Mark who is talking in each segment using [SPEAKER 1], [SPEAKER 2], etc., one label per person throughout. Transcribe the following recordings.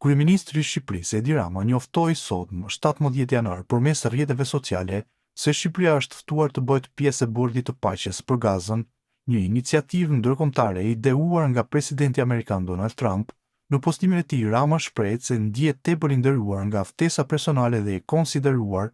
[SPEAKER 1] Kryeministri i Shqipërisë Edi Rama njoftoi sot më 17 janar përmes rrjeteve sociale se Shqipëria është ftuar të bëhet pjesë e Bordit të Paqes për Gazën, një iniciativë ndërkombëtare e ideuar nga presidenti amerikan Donald Trump. Në postimin e tij, Rama shpreh se ndihet tepër i nderuar nga ftesa personale dhe i konsideruar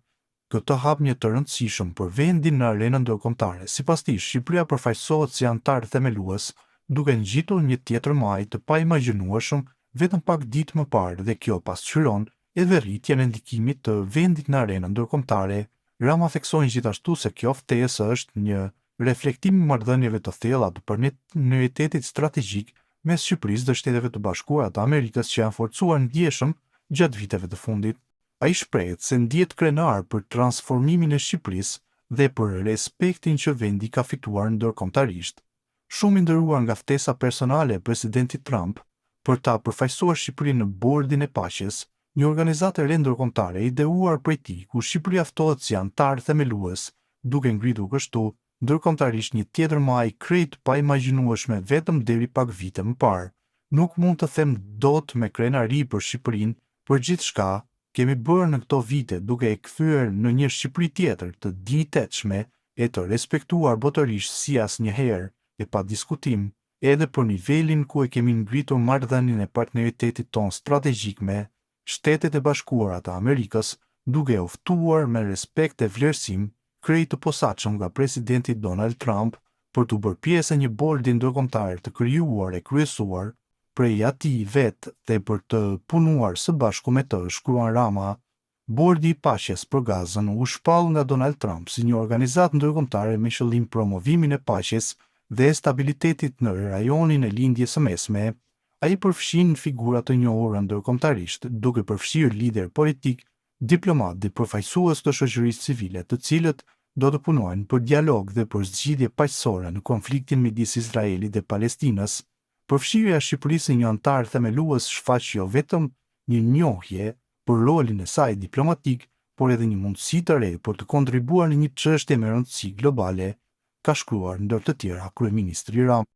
[SPEAKER 1] këtë hap një të rëndësishëm për vendin në arenën ndërkombëtare. Sipas tij, Shqipëria përfaqësohet si antar themelues, duke ngjitur një tjetër maj të paimagjinueshëm vetëm pak ditë më parë, dhe kjo pasqyron edhe rritjen e ndikimit të vendit në arenën ndërkombëtare. Rama theksoi gjithashtu se kjo ftesë është një reflektim i marrëdhënieve të thella të partneritetit strategjik mes Shqipërisë dhe Shteteve të Bashkuara të Amerikës që janë forcuar ndjeshëm gjatë viteve të fundit. Ai shpreh se ndihet krenar për transformimin e Shqipërisë dhe për respektin që vendi ka fituar ndërkombëtarisht. Shumë i nderuar nga ftesa personale e presidentit Trump për ta përfaqësuar Shqipërinë në Bordin e Paqes, një organizatë e re ndërkombëtare ideuar prej tij, ku Shqipëria ftohet si antar themelues, duke ngritur kështu ndërkombëtarisht një tjetër maj krejt paimagjinueshme vetëm deri pak vite më parë. Nuk mund të them dot me krenari për Shqipërinë, për gjithçka kemi bërë në këto vite, duke e kthyer në një Shqipëri tjetër të dinjitetshme e të respektuar botërisht si asnjëherë, e pa diskutim, edhe për nivelin ku e kemi ngritur marrëdhënien e partneritetit ton strategjik me Shtetet e Bashkuara të Amerikës, duke u ftuar me respekt e vlerësim krejt të posaçëm nga presidenti Donald Trump për të bërë pjesë e një bordi ndërkombëtar të krijuar e kryesuar prej atij vetë dhe për të punuar së bashku me të, shkruan Rama. Bordi i Paqes për Gazën u shpall nga Donald Trump si një organizatë ndërkombëtare me qëllim promovimin e paqes dhe stabilitetit në rajonin e Lindjes së Mesme. Ai përfshin figura të njohura ndërkombëtarisht, duke përfshirë lider politik, diplomat dhe përfaqësues të shoqërisë civile, të cilët do të punojnë për dialog dhe për zgjidhje paqësore në konfliktin midis Izraelit dhe Palestinës. Përfshirja e Shqipërisë një antar themelues shfaq jo vetëm një njohje për rolin e saj diplomatik, por edhe një mundësi të re për të kontribuar në një çështje me rëndësi globale, ka shkruar ndër të tjera kryeministri Rama.